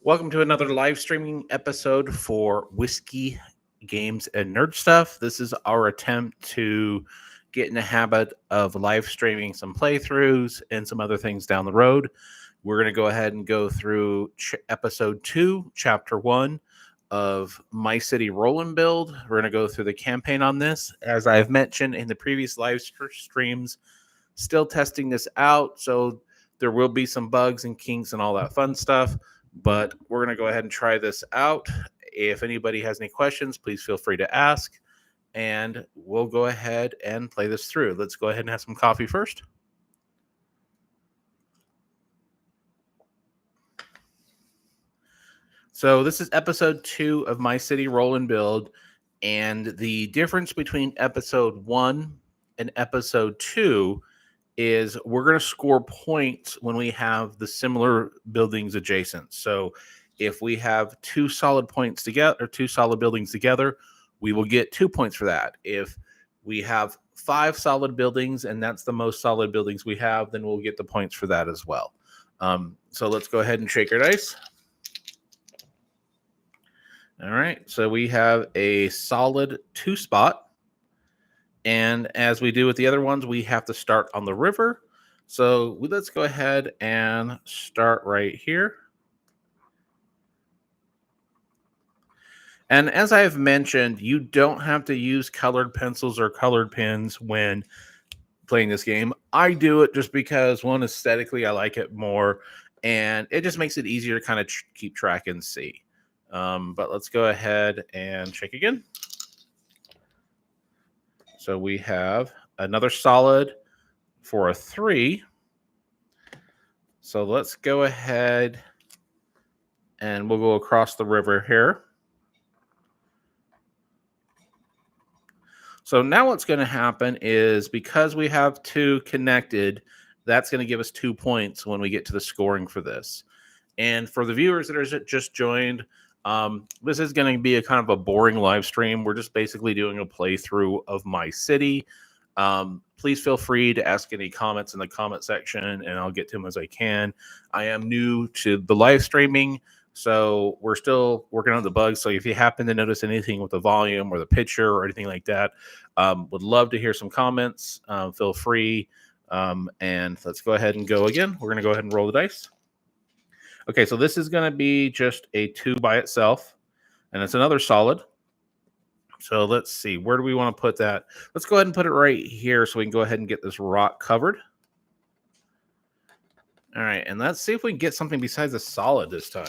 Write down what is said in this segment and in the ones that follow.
Welcome to another live streaming episode for Whiskey Games and Nerd Stuff. This is our attempt to get in the habit of live streaming some playthroughs and some other things down the road. We're going to go ahead and go through episode 2, chapter 1 of My City Roll and Build. We're going to go through the campaign on this. As I've mentioned in the previous live streams, still testing this out, so there will be some bugs and kinks and all that fun stuff. But we're going to go ahead and try this out. If anybody has any questions, please feel free to ask. And we'll go ahead and play this through. Let's go ahead and have some coffee first. So this is episode 2 of My City Roll and Build. And the difference between episode 1 and episode 2 is we're going to score points when we have the similar buildings adjacent. So if we have 2 solid points together, or 2 solid buildings together, we will get 2 points for that. If we have 5 solid buildings and that's the most solid buildings we have, then we'll get the points for that as well. So let's go ahead and shake our dice. All right, so we have a solid 2 spot. And as we do with the other ones, we have to start on the river. So let's go ahead and start right here. And as I have mentioned, you don't have to use colored pencils or colored pens when playing this game. I do it just because, one, aesthetically, I like it more. And it just makes it easier to kind of keep track and see. But let's go ahead and check again. So we have another solid for a 3. So let's go ahead and we'll go across the river here. So now what's going to happen is, because we have 2 connected, that's going to give us 2 points when we get to the scoring for this. And for the viewers that are just joined, this is going to be a kind of a boring live stream. We're just basically doing a playthrough of My City. Please feel free to ask any comments in the comment section, and I'll get to them as I can. I am new to the live streaming, so we're still working on the bugs. So if you happen to notice anything with the volume or the picture or anything like that, would love to hear some comments. Feel free. And let's go ahead and go again. We're going to go ahead and roll the dice. Okay, so this is going to be just a 2 by itself, and it's another solid. So let's see, where do we want to put that? Let's go ahead and put it right here so we can go ahead and get this rock covered. All right, and let's see if we can get something besides a solid this time.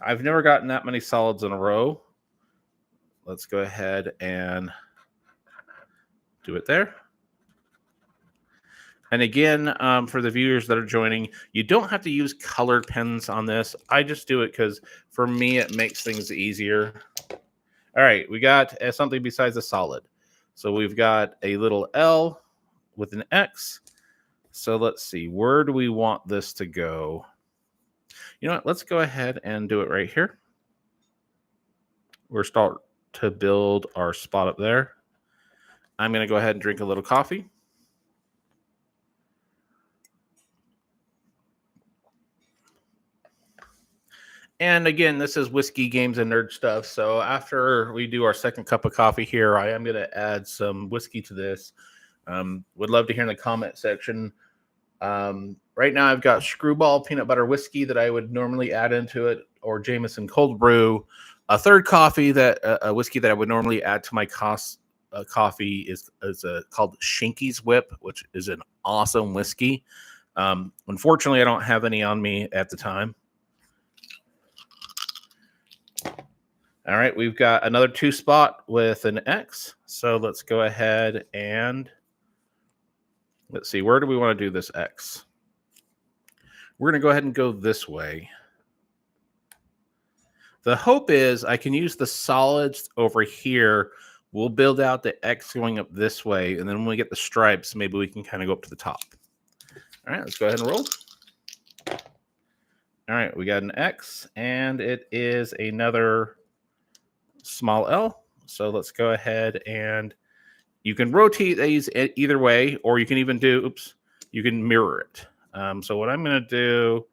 I've never gotten that many solids in a row. Let's go ahead and do it there. And again, for the viewers that are joining, you don't have to use colored pens on this. I just do it because, for me, it makes things easier. All right, we got something besides a solid. So we've got a little L with an X. So let's see, where do we want this to go? You know what? Let's go ahead and do it right here. We're start to build our spot up there. I'm going to go ahead and drink a little coffee. And again, this is Whiskey Games and Nerd Stuff. So after we do our second cup of coffee here, I am going to add some whiskey to this. Would love to hear in the comment section. Right now, I've got Screwball peanut butter whiskey that I would normally add into it, or Jameson cold brew. A third coffee a whiskey that I would normally add to my coffee is called Shinky's Whip, which is an awesome whiskey. Unfortunately, I don't have any on me at the time. All right, we've got another 2 spot with an X. So let's go ahead and let's see, where do we want to do this X? We're going to go ahead and go this way. The hope is I can use the solids over here. We'll build out the X going up this way, and then when we get the stripes, maybe we can kind of go up to the top. All right, let's go ahead and roll. All right, we got an X, and it is another small L. So let's go ahead, and you can rotate these either way, or you can even do, you can mirror it. So what I'm going to do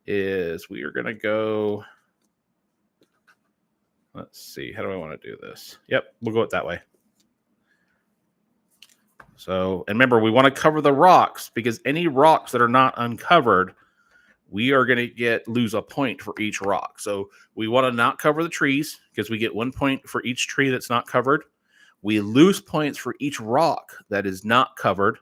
is we are going to go. Let's see. How do I want to do this? Yep, we'll go it that way. So, and remember, we want to cover the rocks because any rocks that are not uncovered, we are going to lose a point for each rock. So we want to not cover the trees because we get 1 point for each tree that's not covered. We lose points for each rock that is not covered.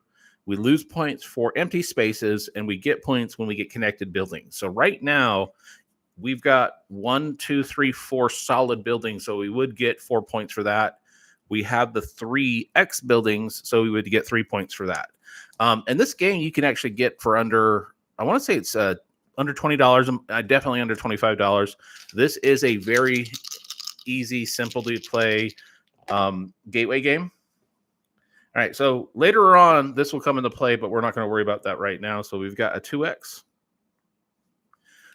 We lose points for empty spaces, and we get points when we get connected buildings. So right now, we've got 1, 2, 3, 4 solid buildings. So we would get 4 points for that. We have the 3 X buildings, so we would get 3 points for that. And this game you can actually get for under, I want to say it's under $20, definitely under $25. This is a very easy, simple to play gateway game. All right, so later on, this will come into play, but we're not going to worry about that right now. So we've got a 2X.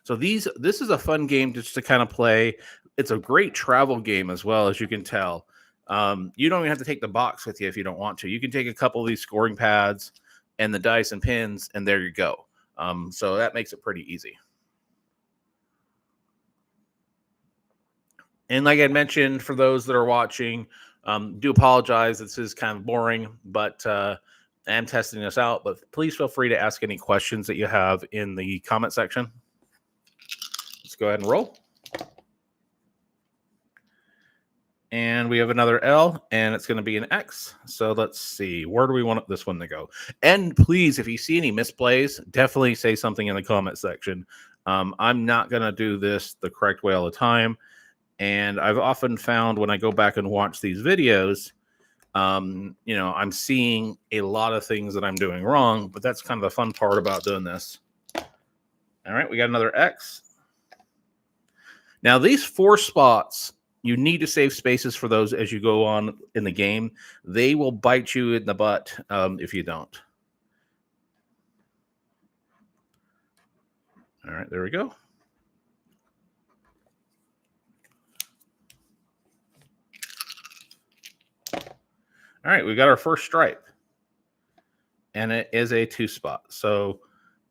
So this is a fun game just to kind of play. It's a great travel game as well, as you can tell. You don't even have to take the box with you if you don't want to. You can take a couple of these scoring pads and the dice and pins, and there you go. So that makes it pretty easy. And like I mentioned, for those that are watching, do apologize. This is kind of boring, but I am testing this out. But please feel free to ask any questions that you have in the comment section. Let's go ahead and roll. And we have another L, and it's going to be an X. So let's see. Where do we want this one to go? And please, if you see any misplays, definitely say something in the comment section. I'm not going to do this the correct way all the time. And I've often found when I go back and watch these videos, I'm seeing a lot of things that I'm doing wrong, but that's kind of the fun part about doing this. All right, we got another X. Now, these 4 spots, you need to save spaces for those as you go on in the game. They will bite you in the butt if you don't. All right, there we go. All right, we got our first stripe, and it is a 2 spot. So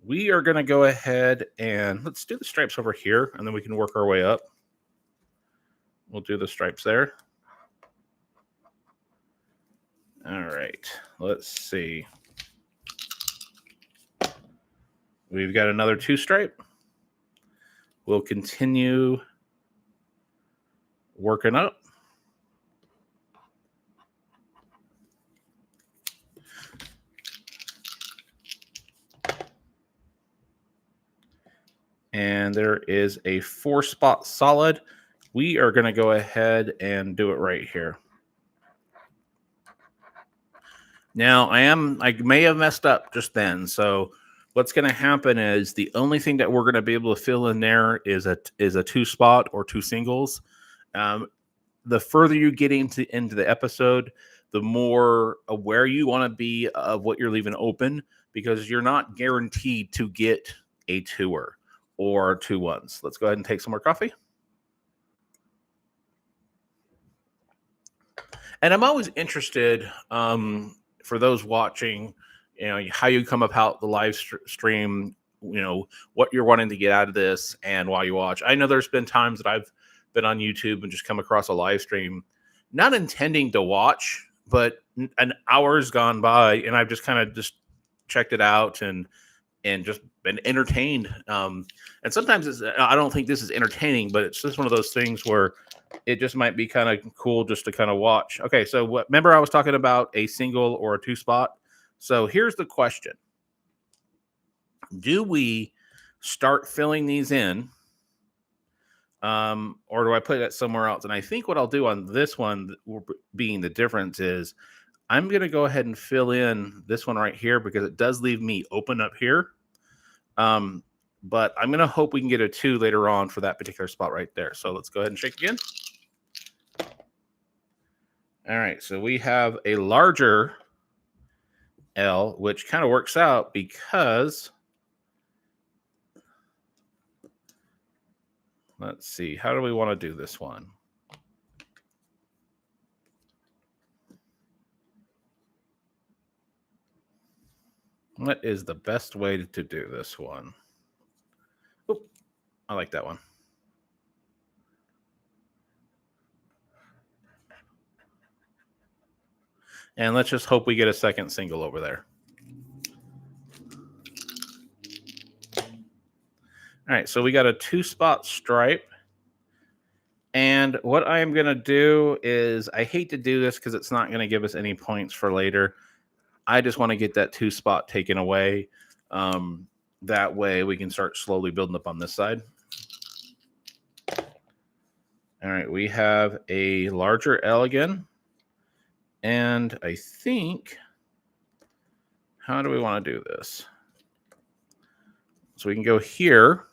we are going to go ahead and let's do the stripes over here, and then we can work our way up. We'll do the stripes there. All right, let's see. We've got another 2 stripe. We'll continue working up. And there is a 4 spot solid. We are going to go ahead and do it right here. Now, I may have messed up just then. So what's going to happen is the only thing that we're going to be able to fill in there is a 2 spot or 2 singles. The further you get into the episode, the more aware you want to be of what you're leaving open, because you're not guaranteed to get a 2er or 2 1s. Let's go ahead and take some more coffee. And I'm always interested, for those watching, how you come about the live stream, what you're wanting to get out of this and why you watch. I know there's been times that I've been on YouTube and just come across a live stream, not intending to watch, but an hour's gone by and I've just kind of just checked it out and just been entertained. And sometimes I don't think this is entertaining, but it's just one of those things where it just might be kind of cool just to kind of watch. Okay, so remember I was talking about a single or a 2 spot? So here's the question. Do we start filling these in, or do I put it somewhere else? And I think what I'll do on this one, being the difference, is I'm going to go ahead and fill in this one right here because it does leave me open up here. But I'm going to hope we can get a 2 later on for that particular spot right there. So let's go ahead and shake again. All right, so we have a larger L, which kind of works out because, let's see, how do we want to do this one? What is the best way to do this one? Oh, I like that one. And let's just hope we get a second single over there. All right, so we got a 2-spot stripe. And what I'm going to do is, I hate to do this because it's not going to give us any points for later. I just want to get that 2-spot taken away. That way we can start slowly building up on this side. All right, we have a larger L again. And I think, how do we want to do this? So we can go here.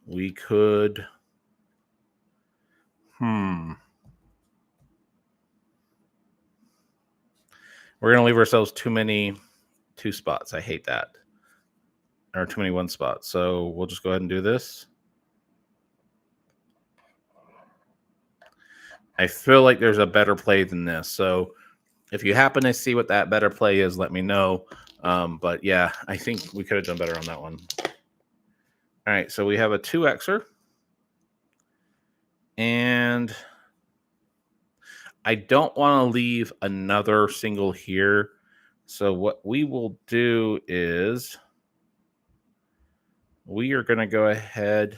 We could, we're going to leave ourselves too many 2 spots. I hate that. Or too many 1 spots. So we'll just go ahead and do this. I feel like there's a better play than this. So if you happen to see what that better play is, let me know. But yeah, I think we could have done better on that one. All right, so we have a 2Xer. And I don't want to leave another single here. So what we will do is we are going to go ahead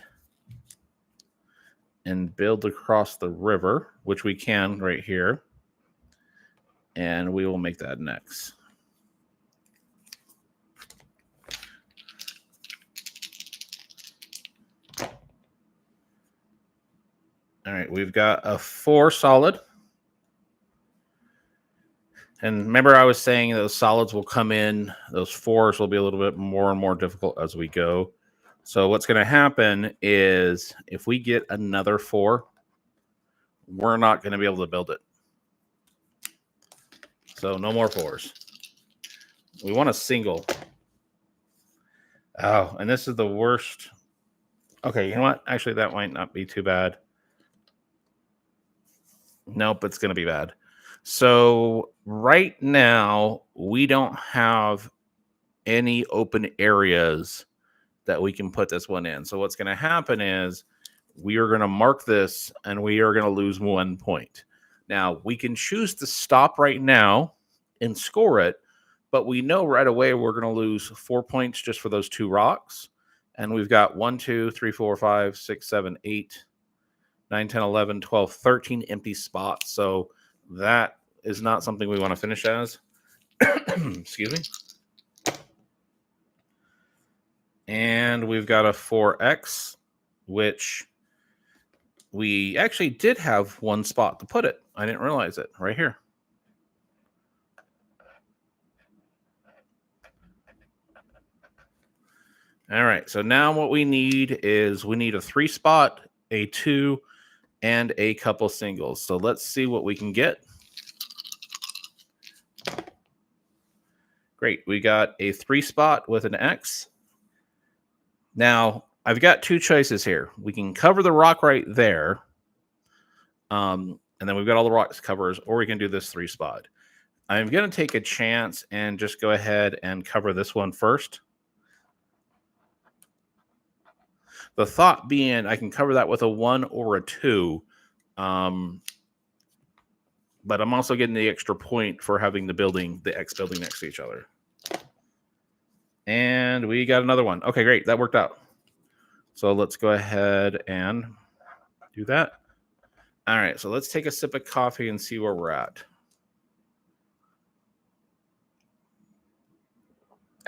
and build across the river, which we can right here. And we will make that next. All right, we've got a 4 solid. And remember, I was saying those solids will come in. Those 4s will be a little bit more and more difficult as we go. So what's going to happen is if we get another 4, we're not going to be able to build it. So no more 4s. We want a single. Oh, and this is the worst. Okay, you know what? Actually, that might not be too bad. Nope, it's going to be bad. So right now, we don't have any open areas that we can put this one in. So what's going to happen is we are going to mark this and we are going to lose 1 point. Now, we can choose to stop right now and score it, but we know right away we're going to lose 4 points just for those 2 rocks. And we've got 1, 2, 3, 4, 5, 6, 7, 8, 9, 10, 11, 12, 13 empty spots. So that is not something we want to finish as. Excuse me. And we've got a 4X, which we actually did have 1 spot to put it. I didn't realize it. Right here. All right. So now what we need is we need a 3-spot, a 2, and a couple singles. So let's see what we can get. Great. We got a 3-spot with an X. Now, I've got 2 choices here. We can cover the rock right there. And then we've got all the rocks covers, or we can do this 3-spot. I'm going to take a chance and just go ahead and cover this one first. The thought being I can cover that with a 1 or a 2. But I'm also getting the extra point for having the X building next to each other. And we got another one. Okay, great. That worked out. So let's go ahead and do that. All right, so let's take a sip of coffee and see where we're at.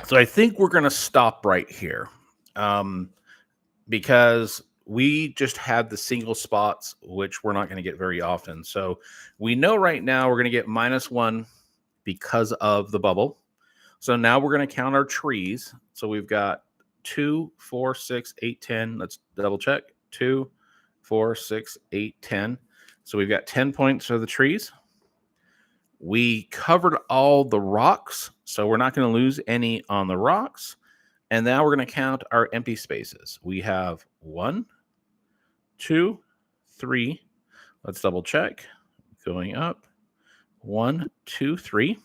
So I think we're going to stop right here because we just had the single spots, which we're not going to get very often. So we know right now we're going to get -1 because of the bubble. So now we're going to count our trees. So we've got 2, 4, 6, 8, 10. Let's double check. 2, 4, 6, 8, 10. So we've got 10 points for the trees. We covered all the rocks, so we're not going to lose any on the rocks. And now we're going to count our empty spaces. We have 1, 2, 3. Let's double check. Going up. 1, 2, 3.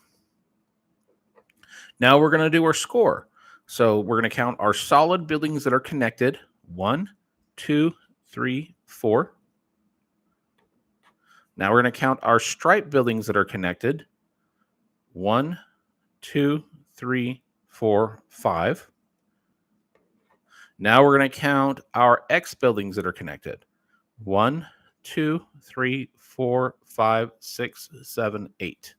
Now we're going to do our score. So we're going to count our solid buildings that are connected. 1, 2, 3, 4. Now we're going to count our stripe buildings that are connected. 1, 2, 3, 4, 5. Now we're going to count our X buildings that are connected. 1, 2, 3, 4, 5, 6, 7, 8.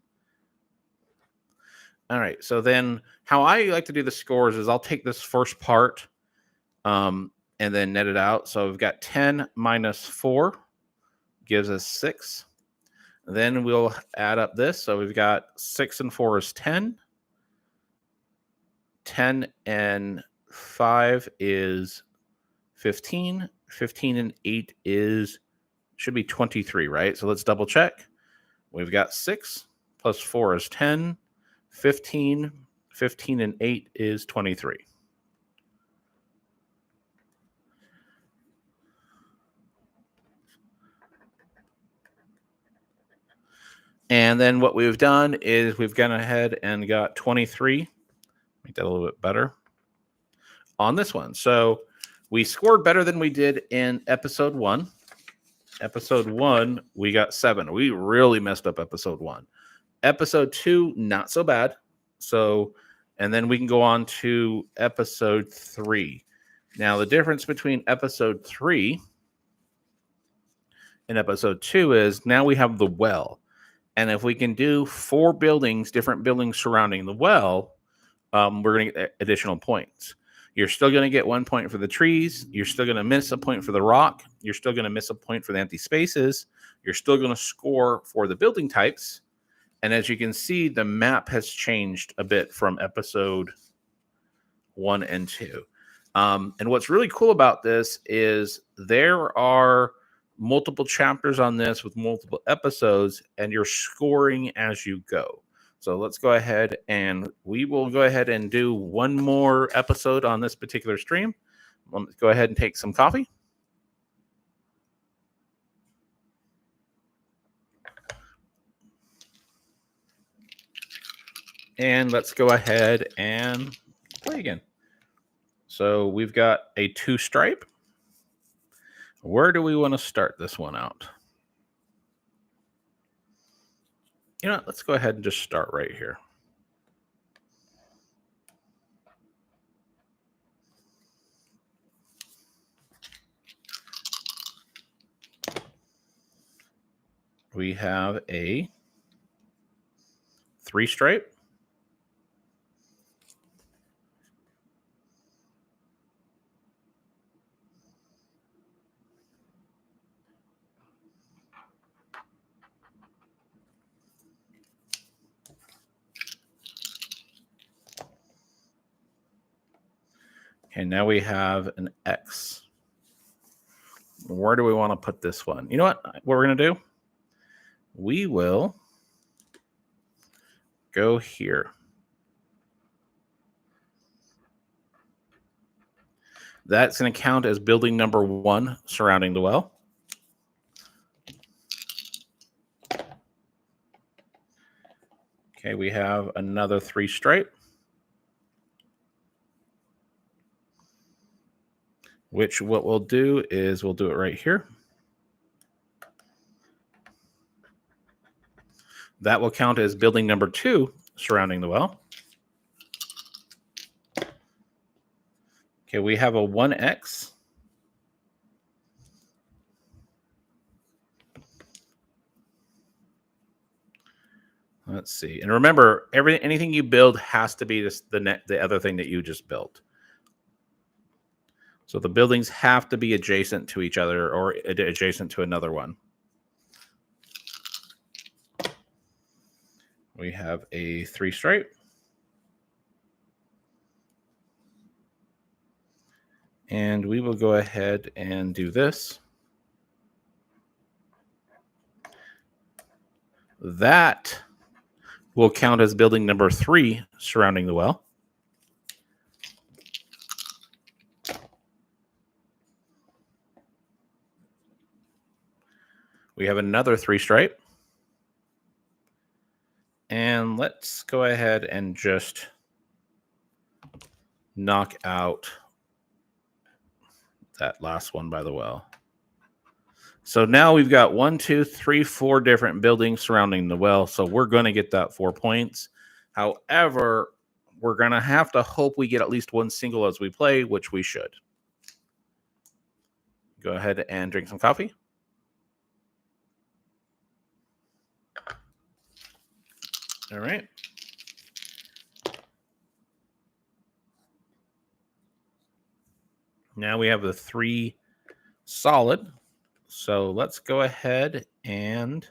All right. So then how I like to do the scores is I'll take this first part and then net it out. So we've got 10 minus 4 gives us 6. Then we'll add up this. So we've got 6 and 4 is 10. 10 and 5 is 15. 15 and 8 should be 23, right? So let's double check. We've got 6 plus 4 is 10. 15. 15 and 8 is 23. And then what we've done is we've gone ahead and got 23. Make that a little bit better on this one. So we scored better than we did in episode 1. Episode 1, we got 7. We really messed up episode 1. Episode 2, not so bad. So, and then we can go on to episode 3. Now, the difference between episode 3 and episode 2 is now we have the well. And if we can do 4 buildings, different buildings surrounding the well, we're going to get additional points. You're still going to get 1 point for the trees. You're still going to miss a point for the rock. You're still going to miss a point for the empty spaces. You're still going to score for the building types. And as you can see, the map has changed a bit from episode 1 and 2. And what's really cool about this is there are multiple chapters on this with multiple episodes, and you're scoring as you go. So let's go ahead and we will go ahead and do one more episode on this particular stream. Let's go ahead and take some coffee. And let's go ahead and play again. So we've got a 2 stripe. Where do we want to start this one out? You know what? Let's go ahead and just start right here. We have a 3 stripe. And now we have an X. Where do we want to put this one? You know what we're going to do? We will go here. That's going to count as building number 1 surrounding the well. Okay, we have another 3 stripe, which what we'll do is we'll do it right here. That will count as building number 2 surrounding the well. Okay, we have a 1X. Let's see. And remember, anything you build has to be the other thing that you just built. So the buildings have to be adjacent to each other or adjacent to another one. We have a 3 stripe. And we will go ahead and do this. That will count as building number 3 surrounding the well. We have another 3 stripe. And let's go ahead and just knock out that last one by the well. So now we've got 1, 2, 3, 4 different buildings surrounding the well. So we're going to get that 4 points. However, we're going to have to hope we get at least one single as we play, which we should. Go ahead and drink some coffee. All right. Now we have the 3 solid. So let's go ahead and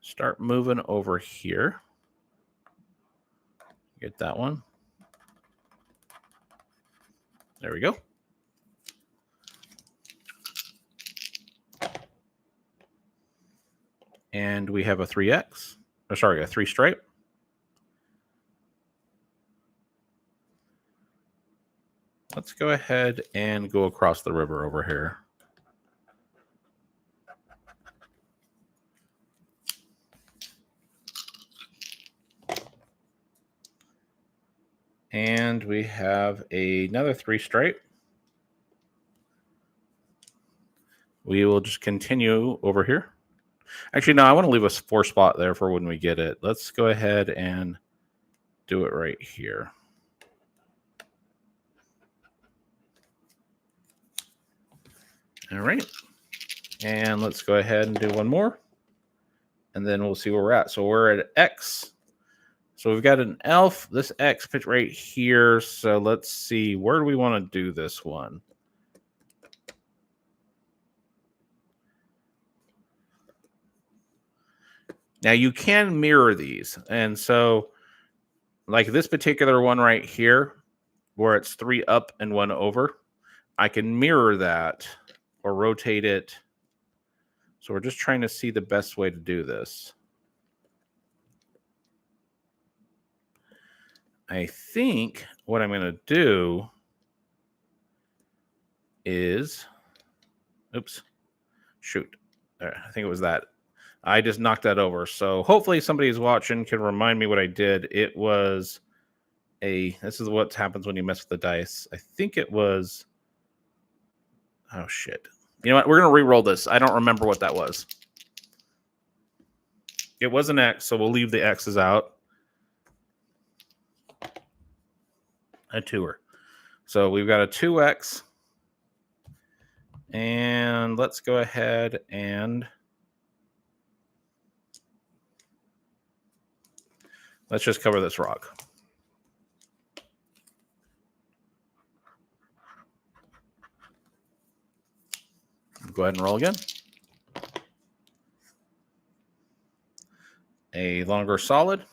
start moving over here. Get that one. There we go. And we have a 3X. Or sorry, a 3 stripe. Let's go ahead and go across the river over here. And we have another 3 stripe. We will just continue over here. Actually, no, I want to leave a 4 spot there for when we get it. Let's go ahead and do it right here. All right. And let's go ahead and do one more. And then we'll see where we're at. So we're at X. So we've got an elf. This X fits right here. So let's see. Where do we want to do this one? Now you can mirror these. And so like this particular one right here, where it's 3 up and 1 over, I can mirror that or rotate it. So we're just trying to see the best way to do this. I think what I'm going to do is, oops, shoot. I think it was that. I just knocked that over. So hopefully somebody who's watching can remind me what I did. It was this is what happens when you mess with the dice. I think it was, oh shit. You know what? We're going to re-roll this. I don't remember what that was. It was an X, so we'll leave the X's out. A 2er. So we've got a 2X. And let's go ahead and let's just cover this rock. Go ahead and roll again. A longer solid.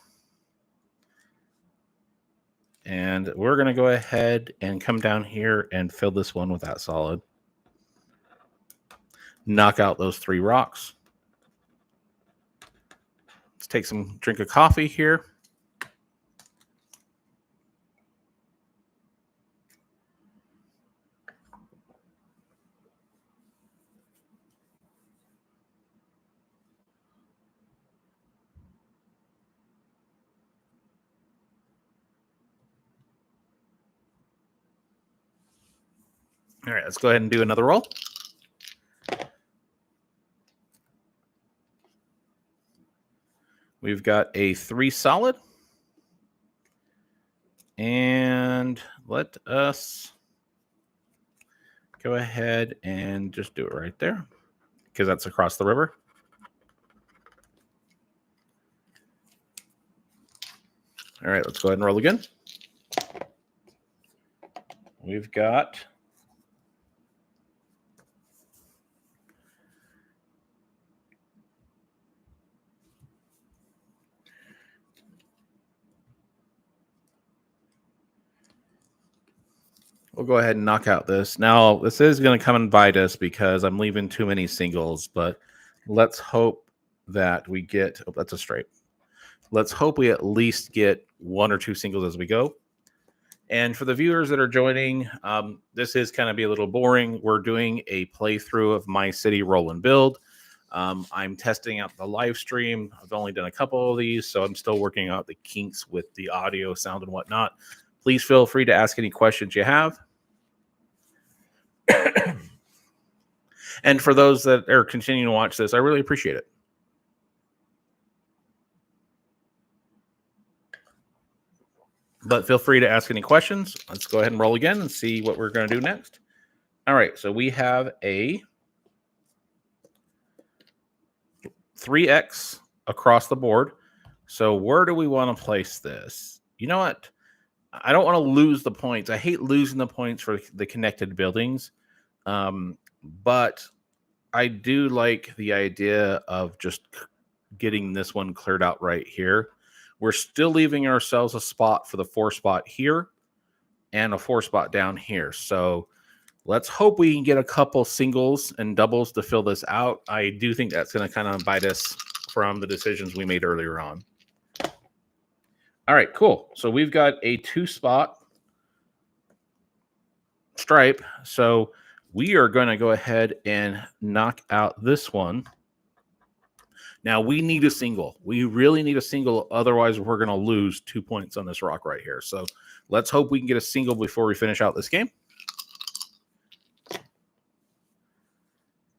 And we're going to go ahead and come down here and fill this one with that solid. Knock out those 3 rocks. Let's take some drink of coffee here. All right, let's go ahead and do another roll. We've got a 3 solid. And let us go ahead and just do it right there, because that's across the river. All right, let's go ahead and roll again. We've got we'll go ahead and knock out this. Now, this is going to come and bite us because I'm leaving too many singles, but let's hope that we get, oh, that's a straight. Let's hope we at least get 1 or 2 singles as we go. And for the viewers that are joining, this is kind of be a little boring. We're doing a playthrough of My City Roll and Build. I'm testing out the live stream. I've only done a couple of these, so I'm still working out the kinks with the audio, sound, and whatnot. Please feel free to ask any questions you have. And for those that are continuing to watch this, I really appreciate it. But feel free to ask any questions. Let's go ahead and roll again and see what we're going to do next. All right, so we have a 3x across the board. So where do we want to place this? You know what? I don't want to lose the points. I hate losing the points for the connected buildings. But I do like the idea of just getting this one cleared out right here. We're still leaving ourselves a spot for the 4 spot here and a 4 spot down here. So let's hope we can get a couple singles and doubles to fill this out. I do think that's going to kind of bite us from the decisions we made earlier on. All right, cool. So we've got a 2 spot stripe. So we are going to go ahead and knock out this one. Now, we need a single. We really need a single. Otherwise, we're going to lose 2 points on this rock right here. So let's hope we can get a single before we finish out this game.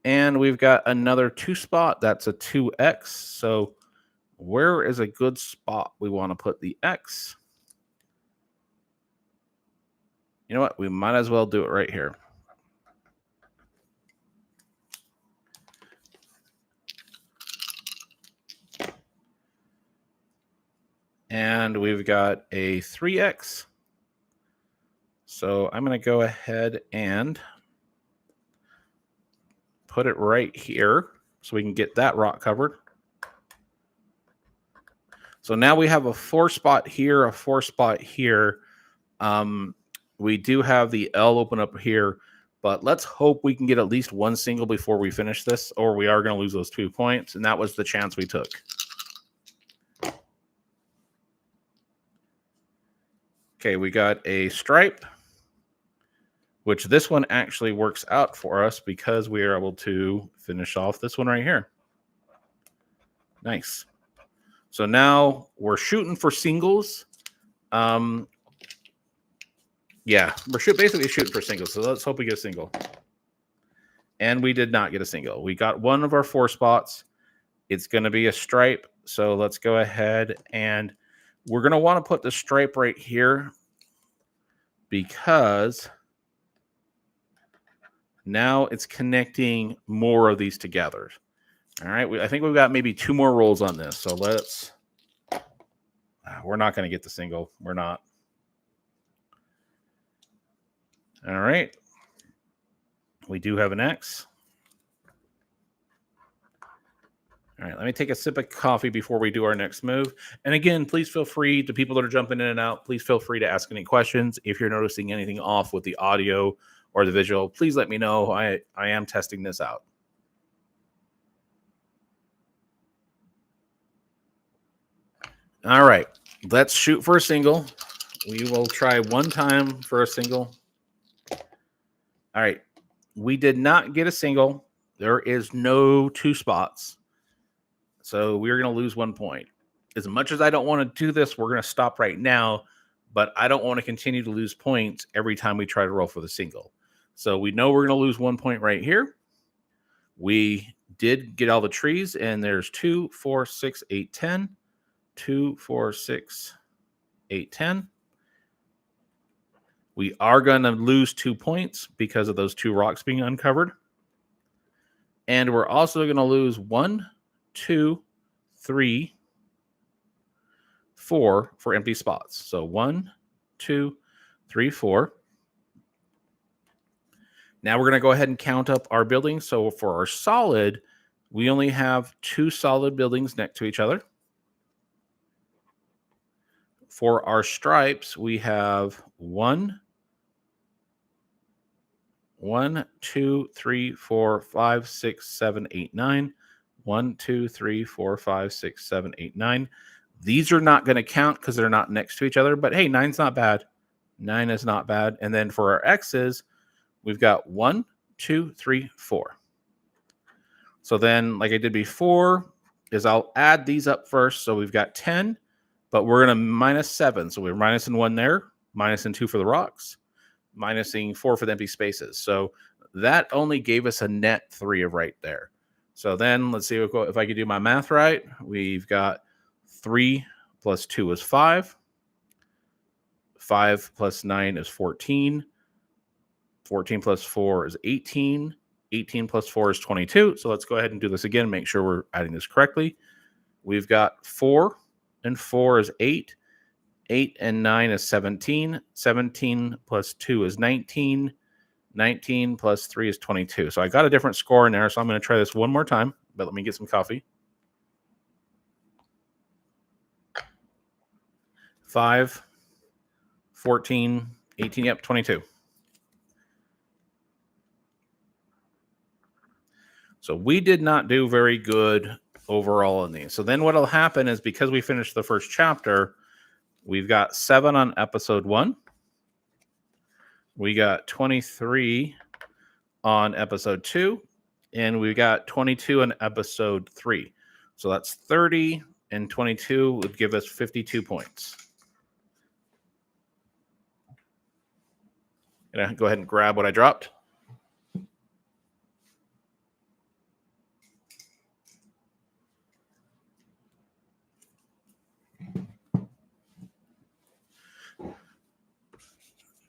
And we've got another 2 spot. That's a 2x. So where is a good spot we want to put the x? You know what? We might as well do it right here. And we've got a 3x. So I'm going to go ahead and put it right here so we can get that rock covered. So now we have a 4 spot here, a 4 spot here. We do have the L open up here, but let's hope we can get at least one single before we finish this, or we are going to lose those 2 points. And that was the chance we took. Okay, we got a stripe, which this one actually works out for us because we are able to finish off this one right here. Nice. So now we're shooting for singles. Yeah, we're basically shooting for singles. So let's hope we get a single. And we did not get a single. We got one of our 4 spots. It's going to be a stripe. So let's go ahead and we're going to want to put the stripe right here because now it's connecting more of these together. All right. I think we've got maybe 2 more rolls on this. So let's, we're not going to get the single. We're not. All right. We do have an X. All right, let me take a sip of coffee before we do our next move. And again, please feel free to people that are jumping in and out. Please feel free to ask any questions. If you're noticing anything off with the audio or the visual, please let me know. I am testing this out. All right, let's shoot for a single. We will try one time for a single. All right, we did not get a single. There is no 2 spots. So we're going to lose 1 point. As much as I don't want to do this, we're going to stop right now. But I don't want to continue to lose points every time we try to roll for the single. So we know we're going to lose 1 point right here. We did get all the trees. And there's 2, 4, 6, 8, 10. 2, 4, 6, 8, 10. We are going to lose 2 points because of those 2 rocks being uncovered. And we're also going to lose 1, 2, 3, 4 for empty spots. So 1, 2, 3, 4. Now we're going to go ahead and count up our buildings. So for our solid, we only have 2 solid buildings next to each other. For our stripes, we have 1, 2, 3, 4, 5, 6, 7, 8, 9. 1, 2, 3, 4, 5, 6, 7, 8, 9. These are not going to count because they're not next to each other. But hey, 9's not bad. 9 is not bad. And then for our X's, we've got 1, 2, 3, 4. So then, like I did before, is I'll add these up first. So we've got 10, but we're going to minus 7. So we're minusing 1 there, minusing 2 for the rocks, minusing 4 for the empty spaces. So that only gave us a net 3 of right there. So then let's see if I could do my math right. We've got 3 plus 2 is 5. 5 plus 9 is 14. 14 plus 4 is 18. 18 plus 4 is 22. So let's go ahead and do this again. Make sure we're adding this correctly. We've got 4 and 4 is 8. 8 and 9 is 17. 17 plus 2 is 19. 19 plus 3 is 22. So I got a different score in there. So I'm going to try this one more time. But let me get some coffee. 5, 14, 18, yep, 22. So we did not do very good overall in these. So then what will happen is because we finished the first chapter, we've got 7 on episode 1. We got 23 on episode 2. And we got 22 on episode 3. So that's 30 and 22 would give us 52 points. Gonna go ahead and grab what I dropped.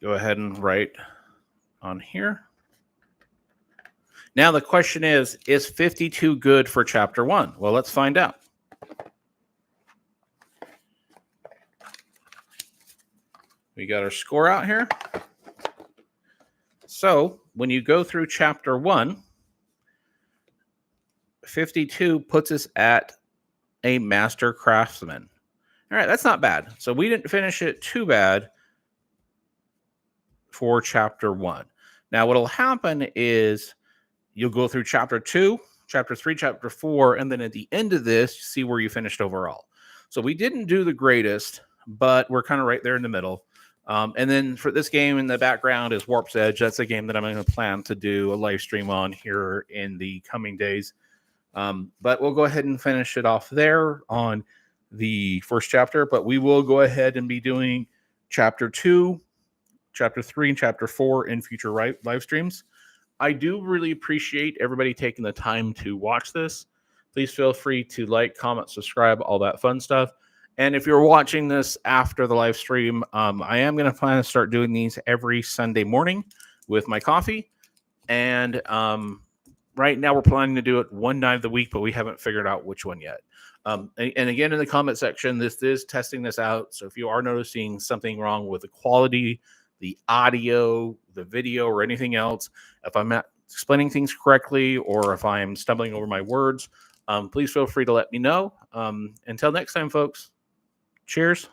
Go ahead and write on here. Now the question is 52 good for chapter 1? Well, let's find out. We got our score out here. So when you go through chapter 1, 52 puts us at a master craftsman. All right, that's not bad. So we didn't finish it too bad for chapter 1. Now what'll happen is you'll go through chapter 2, chapter 3, chapter 4, and then at the end of this, you see where you finished overall. So we didn't do the greatest, but we're kind of right there in the middle. And then for this game in the background is Warp's Edge. That's a game that I'm going to plan to do a live stream on here in the coming days. But we'll go ahead and finish it off there on the first chapter. But we will go ahead and be doing chapter 2, chapter 3, and chapter 4 in future live streams. I do really appreciate everybody taking the time to watch this. Please feel free to like, comment, subscribe, all that fun stuff. And if you're watching this after the live stream, I am going to plan to start doing these every Sunday morning with my coffee. And right now we're planning to do it one night of the week, but we haven't figured out which one yet. And again, in the comment section, this is testing this out. So if you are noticing something wrong with the quality, the audio, the video, or anything else, if I'm not explaining things correctly or if I'm stumbling over my words, please feel free to let me know. Until next time, folks, cheers.